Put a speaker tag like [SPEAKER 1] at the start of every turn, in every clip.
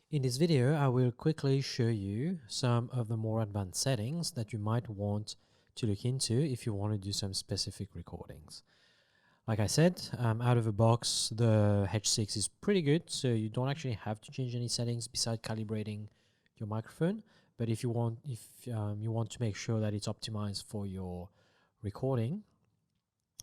[SPEAKER 1] In this video, I will quickly show you some of the more advanced settings that you might want to look into if you want to do some specific recordings. Like I said, out of the box, the H6 is pretty good, so you don't actually have to change any settings besides calibrating your microphone. But if you want to make sure that it's optimized for your recording,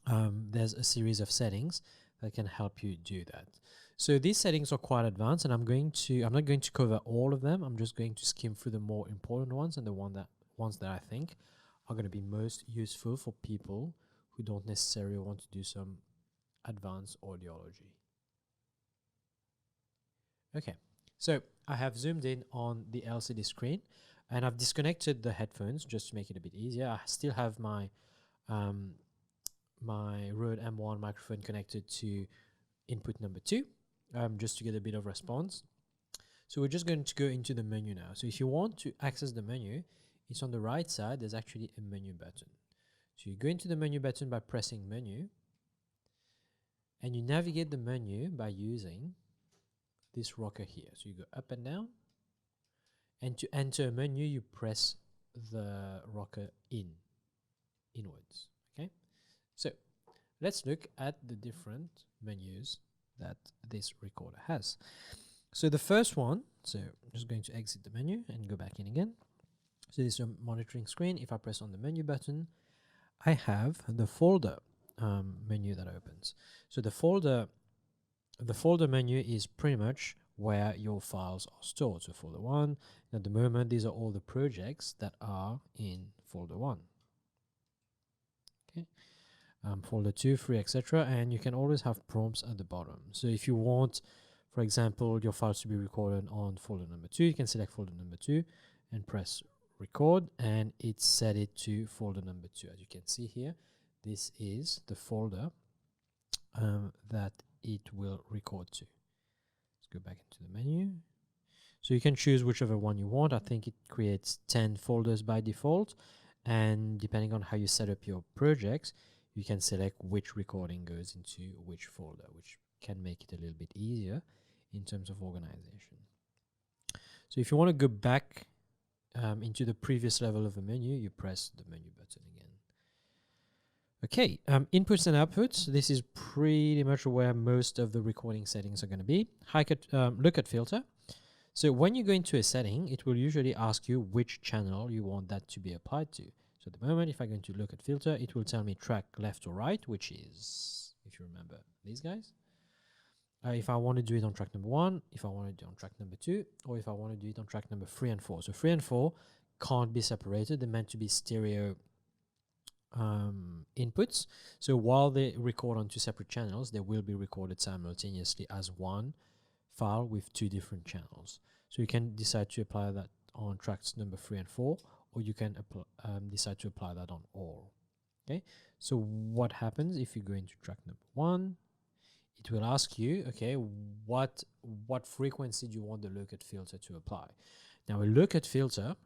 [SPEAKER 1] there's a series of settings that can help you do that. So these settings are quite advanced, and I'm not going to cover all of them. I'm just going to skim through the more important ones and the ones that I think are going to be most useful for people who don't necessarily want to do some advanced audiology. Okay, so I have zoomed in on the LCD screen and I've disconnected the headphones just to make it a bit easier. I still have my my Rode M1 microphone connected to input number 2, just to get a bit of response. So we're just going to go into the menu now. So if you want to access the menu, it's on the right side. There's actually a menu button. So you go into the menu button by pressing menu, and you navigate the menu by using this rocker here. So you go up and down, and to enter a menu, you press the rocker inwards. Okay, so let's look at the different menus that this recorder has. So the first one, so I'm just going to exit the menu and go back in again. So this is a monitoring screen. If I press on the menu button, I have the folder menu that opens. So the folder menu is pretty much where your files are stored. So folder 1, at the moment, these are all the projects that are in folder 1. Okay. Folder 2, 3, etc. And you can always have prompts at the bottom. So if you want, for example, your files to be recorded on folder number 2, you can select folder number 2 and press record, and it set it to folder number 2. As you can see here, this is the folder that it will record to. Let's go back into the menu. So you can choose whichever one you want. I think it creates 10 folders by default, and depending on how you set up your projects, you can select which recording goes into which folder, which can make it a little bit easier in terms of organization. So if you want to go back into the previous level of the menu, you press the menu button again. Okay, inputs and outputs. This is pretty much where most of the recording settings are going to be. Lookup filter. So when you go into a setting, it will usually ask you which channel you want that to be applied to. So at the moment, if I go into look at filter, it will tell me track left or right, which is, if you remember, these guys. If I want to do it on track number 1, if I want to do it on track number 2, or if I want to do it on track number 3 and 4. So 3 and 4 can't be separated. They're meant to be stereo inputs. So while they record on 2 separate channels, they will be recorded simultaneously as one file with 2 different channels. So you can decide to apply that on tracks number 3 and 4, or you can decide to apply that on all. Okay, so what happens if you go into track number 1? It will ask you, okay, what frequency do you want the look-at filter to apply? Now, a look-at filter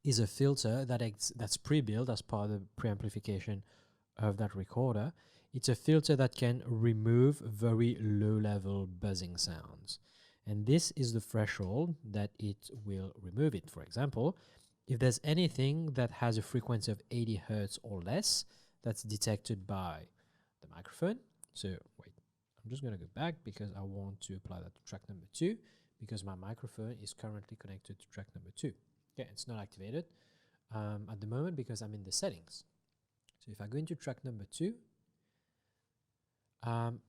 [SPEAKER 1] is a filter that's pre-built as part of the preamplification of that recorder. It's a filter that can remove very low-level buzzing sounds. And this is the threshold that it will remove it. For example, if there's anything that has a frequency of 80 Hertz or less, that's detected by the microphone. So wait, I'm just going to go back because I want to apply that to track number 2 because my microphone is currently connected to track number 2. Okay, it's not activated at the moment because I'm in the settings. So if I go into track number 2,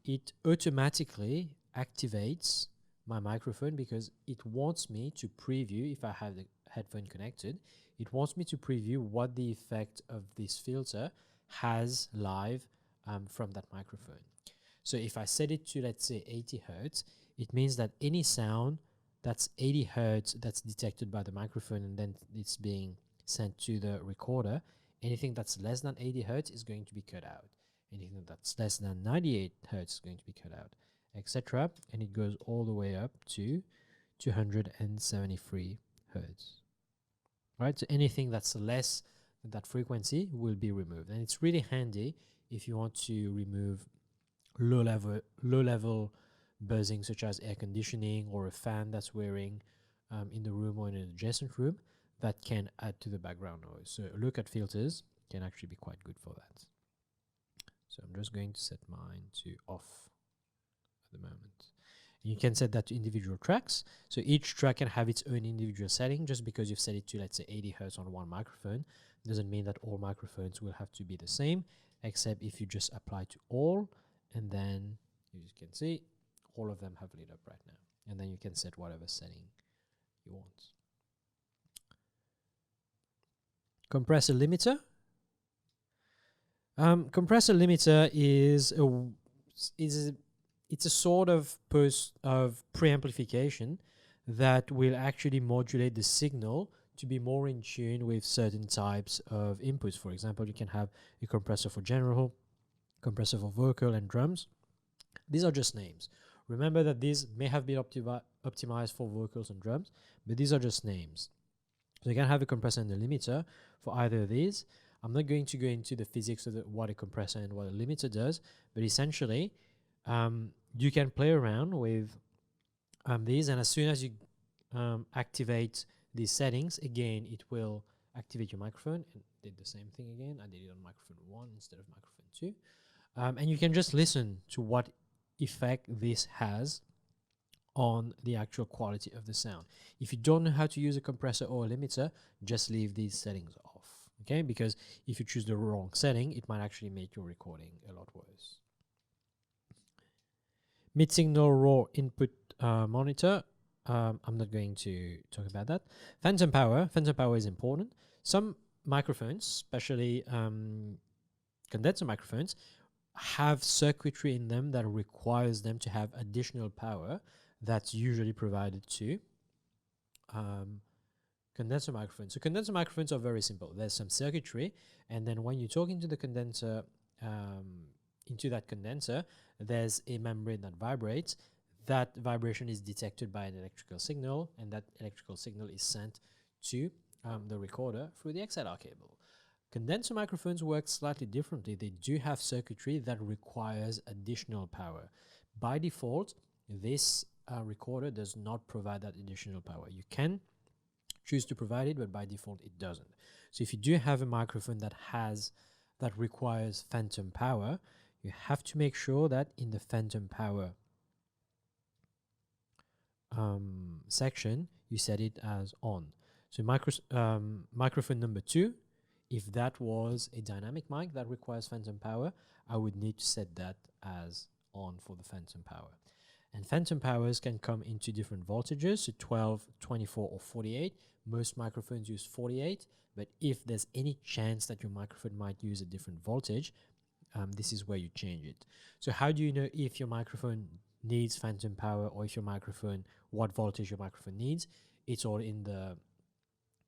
[SPEAKER 1] it automatically activates my microphone because it wants me to preview, if I have the headphone connected, it wants me to preview what the effect of this filter has live from that microphone. So if I set it to, let's say, 80 Hertz, it means that any sound that's 80 Hertz that's detected by the microphone and then it's being sent to the recorder, anything that's less than 80 Hertz is going to be cut out. Anything that's less than 98 Hertz is going to be cut out, etc. And it goes all the way up to 273 Hertz. Right? So anything that's less than that frequency will be removed. And it's really handy if you want to remove low level buzzing, such as air conditioning or a fan that's whirring in the room or in an adjacent room, that can add to the background noise. So a look at filters can actually be quite good for that. So I'm just going to set mine to off at the moment. You can set that to individual tracks. So each track can have its own individual setting. Just because you've set it to, let's say, 80 Hertz on one microphone doesn't mean that all microphones will have to be the same, except if you just apply to all, and then you can see all of them have lit up right now. And then you can set whatever setting you want. Compressor limiter. Compressor limiter is it's a sort of preamplification that will actually modulate the signal to be more in tune with certain types of inputs. For example, you can have a compressor for general, compressor for vocal and drums. These are just names. Remember that these may have been optimized for vocals and drums, but these are just names. So you can have a compressor and a limiter for either of these. I'm not going to go into the physics of what a compressor and what a limiter does, but essentially, you can play around with these, and as soon as you activate these settings, again, it will activate your microphone. And did the same thing again. I did it on microphone 1 instead of microphone 2. And you can just listen to what effect this has on the actual quality of the sound. If you don't know how to use a compressor or a limiter, just leave these settings off, okay? Because if you choose the wrong setting, it might actually make your recording a lot worse. Mid-signal raw input monitor. I'm not going to talk about that. Phantom power. Phantom power is important. Some microphones, especially condenser microphones, have circuitry in them that requires them to have additional power that's usually provided to condenser microphones. So condenser microphones are very simple. There's some circuitry, and then when you talk into the condenser, into that condenser, there's a membrane that vibrates. That vibration is detected by an electrical signal, and that electrical signal is sent to the recorder through the XLR cable. Condenser microphones work slightly differently. They do have circuitry that requires additional power. By default, this recorder does not provide that additional power. You can choose to provide it, but by default it doesn't. So if you do have a microphone that requires phantom power, you have to make sure that in the phantom power section, you set it as on. So microphone number 2, if that was a dynamic mic that requires phantom power, I would need to set that as on for the phantom power. And phantom powers can come into different voltages, so 12, 24, or 48. Most microphones use 48, but if there's any chance that your microphone might use a different voltage, this is where you change it. So how do you know if your microphone needs phantom power, or if your microphone, what voltage your microphone needs? It's all in the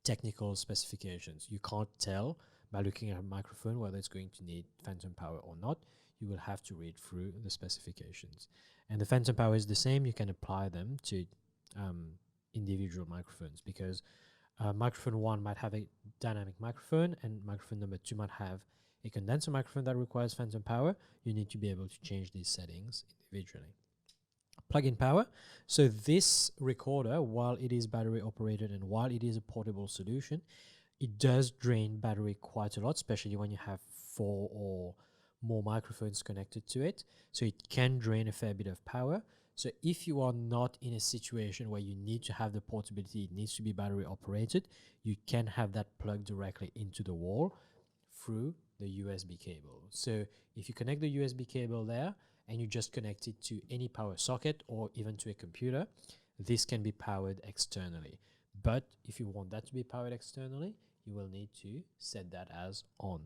[SPEAKER 1] technical specifications. You can't tell by looking at a microphone whether it's going to need phantom power or not. You will have to read through the specifications. And the phantom power is the same. You can apply them to individual microphones, because microphone 1 might have a dynamic microphone, and microphone number 2 might have a condenser microphone that requires phantom power. You need to be able to change these settings individually. Plug-in power. So this recorder, while it is battery operated and while it is a portable solution, it does drain battery quite a lot, especially when you have 4 or more microphones connected to it. So it can drain a fair bit of power. So if you are not in a situation where you need to have the portability, it needs to be battery operated, you can have that plugged directly into the wall through the USB cable. So if you connect the USB cable there and you just connect it to any power socket or even to a computer, this can be powered externally. But if you want that to be powered externally, you will need to set that as on.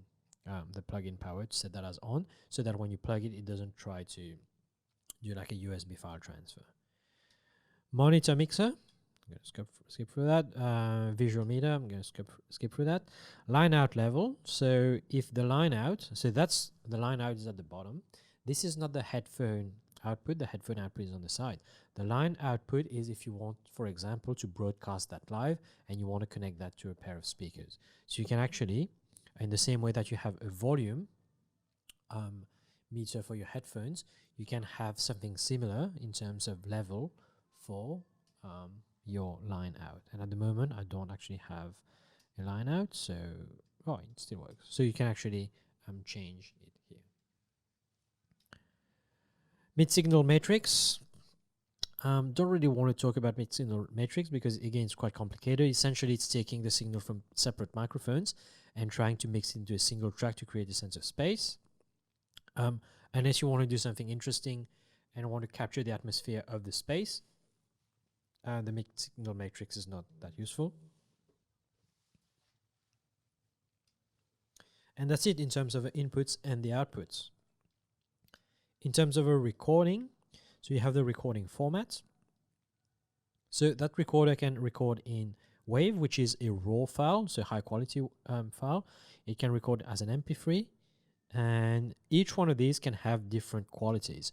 [SPEAKER 1] The plug-in power, to set that as on, so that when you plug it, it doesn't try to do like a USB file transfer. Monitor mixer, I'm going to skip through that. Visual meter, I'm going to skip through that. Line out level, so if the line out, so that's the line out is at the bottom. This is not the headphone output. The headphone output is on the side. The line output is if you want, for example, to broadcast that live and you want to connect that to a pair of speakers. So you can actually, in the same way that you have a volume meter for your headphones, you can have something similar in terms of level for your line out. And at the moment, I don't actually have a line out, so it still works. So you can actually change it here. Mid-signal matrix. Don't really want to talk about mid-signal matrix because again it's quite complicated. Essentially, it's taking the signal from separate microphones and trying to mix it into a single track to create a sense of space. Unless you want to do something interesting and want to capture the atmosphere of the space, the mid-signal matrix is not that useful. And that's it in terms of the inputs and the outputs. In terms of a recording, so you have the recording format. So that recorder can record in WAV, which is a raw file, so high quality file. It can record as an MP3, and each one of these can have different qualities.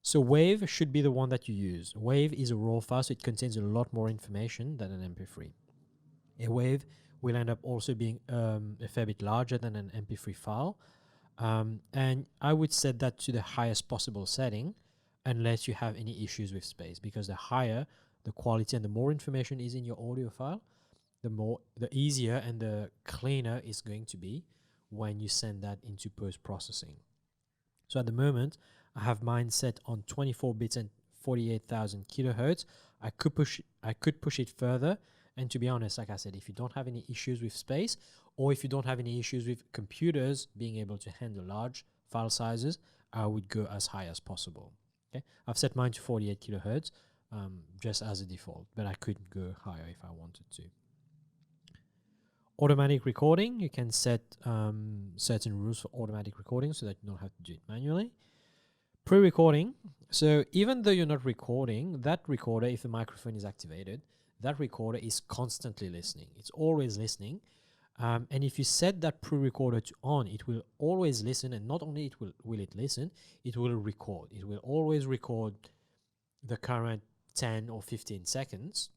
[SPEAKER 1] So WAV should be the one that you use. WAV is a raw file, so it contains a lot more information than an MP3. A WAV will end up also being a fair bit larger than an MP3 file. And I would set that to the highest possible setting unless you have any issues with space, because the higher the quality and the more information is in your audio file, the easier and the cleaner it's going to be when you send that into post-processing. So at the moment, I have mine set on 24 bits and 48,000 kilohertz. I could push it further. And to be honest, like I said, if you don't have any issues with space, or if you don't have any issues with computers being able to handle large file sizes, I would go as high as possible. Okay, I've set mine to 48 kilohertz just as a default, but I could go higher if I wanted to. Automatic recording, you can set certain rules for automatic recording so that you don't have to do it manually. Pre-recording, so even though you're not recording, that recorder, if the microphone is activated, that recorder is constantly listening. It's always listening. And if you set that pre-recorder to on, it will always listen, and not only will it listen, it will record. It will always record the current 10 or 15 seconds.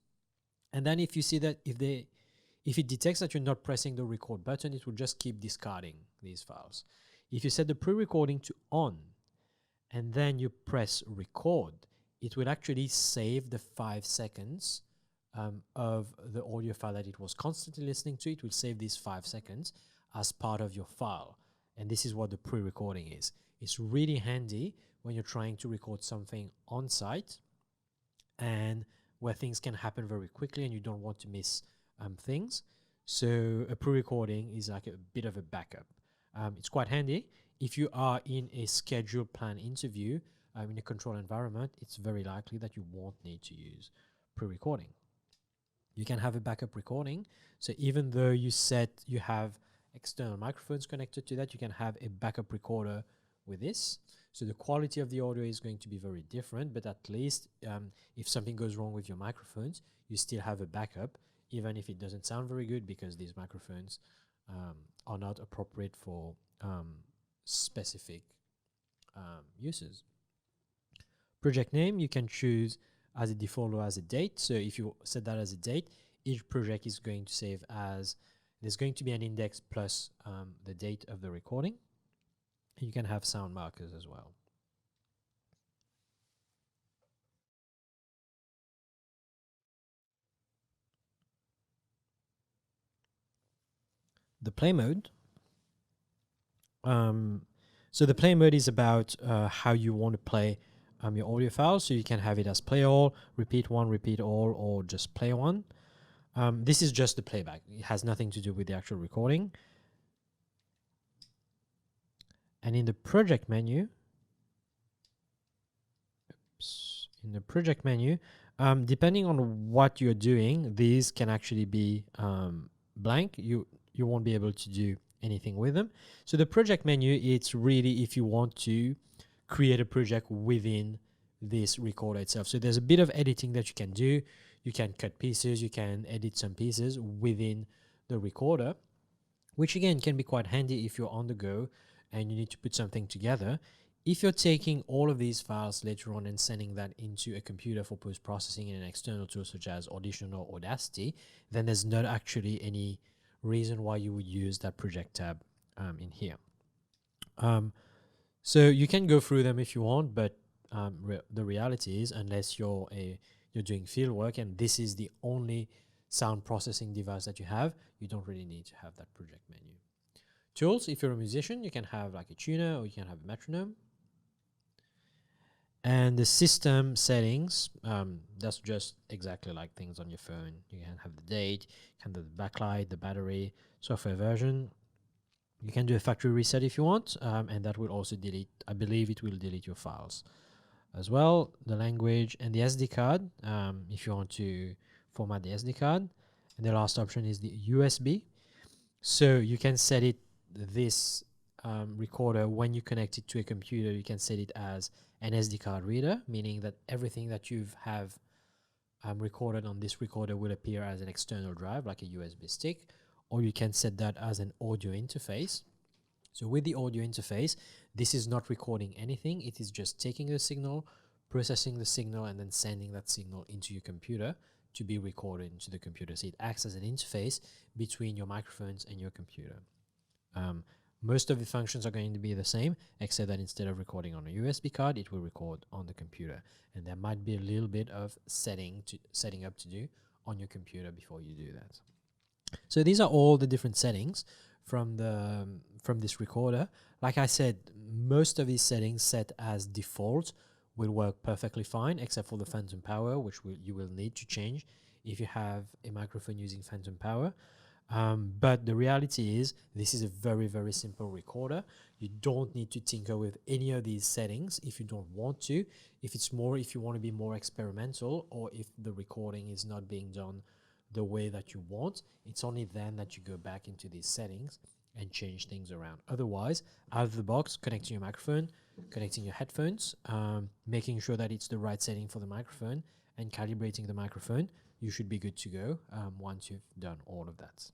[SPEAKER 1] And then if you see that if it detects that you're not pressing the record button, it will just keep discarding these files. If you set the pre-recording to on and then you press record, it will actually save the 5 seconds of the audio file that it was constantly listening to. It will save these 5 seconds as part of your file. And this is what the pre-recording is. It's really handy when you're trying to record something on site and where things can happen very quickly and you don't want to miss things. So a pre-recording is like a bit of a backup. It's quite handy. If you are in a scheduled plan interview in a controlled environment, it's very likely that you won't need to use pre-recording. You can have a backup recording. So even though you have external microphones connected to that, you can have a backup recorder with this. So the quality of the audio is going to be very different, but at least if something goes wrong with your microphones, you still have a backup, even if it doesn't sound very good, because these microphones are not appropriate for specific uses. Project name, you can choose as a default or as a date. So if you set that as a date, each project is going to save as, there's going to be an index plus the date of the recording. You can have sound markers as well. The play mode. So the play mode is about how you want to play your audio file. So you can have it as play all, repeat one, repeat all, or just play one. This is just the playback. It has nothing to do with the actual recording. And in the project menu, depending on what you're doing, these can actually be blank. You won't be able to do anything with them. So the project menu, it's really if you want to create a project within this recorder itself. So there's a bit of editing that you can do. You can cut pieces, you can edit some pieces within the recorder, which again can be quite handy if you're on the go and you need to put something together. If you're taking all of these files later on and sending that into a computer for post-processing in an external tool such as Audition or Audacity, then there's not actually any reason why you would use that project tab in here. So you can go through them if you want, but the reality is, unless you're doing field work and this is the only sound processing device that you have, you don't really need to have that project menu. Tools, if you're a musician, you can have like a tuner or you can have a metronome. And the system settings, that's just exactly like things on your phone. You can have the date, you can have the backlight, the battery, software version. You can do a factory reset if you want, and that will also delete, I believe it will delete your files as well. The language and the SD card, if you want to format the SD card. And the last option is the USB. So you can set it, this recorder, when you connect it to a computer, you can set it as an SD card reader, meaning that everything that you have recorded on this recorder will appear as an external drive, like a USB stick, or you can set that as an audio interface. So with the audio interface, this is not recording anything. It is just taking the signal, processing the signal, and then sending that signal into your computer to be recorded into the computer. So it acts as an interface between your microphones and your computer. Most of the functions are going to be the same, except that instead of recording on a USB card, it will record on the computer. And there might be a little bit of setting up to do on your computer before you do that. So these are all the different settings from this recorder. Like I said, most of these settings set as default will work perfectly fine, except for the phantom power, which you will need to change if you have a microphone using phantom power. But the reality is, this is a very, very simple recorder. You don't need to tinker with any of these settings if you don't want to. If you want to be more experimental, or if the recording is not being done the way that you want, it's only then that you go back into these settings and change things around. Otherwise, out of the box, connecting your microphone, connecting your headphones, making sure that it's the right setting for the microphone, and calibrating the microphone, you should be good to go once you've done all of that.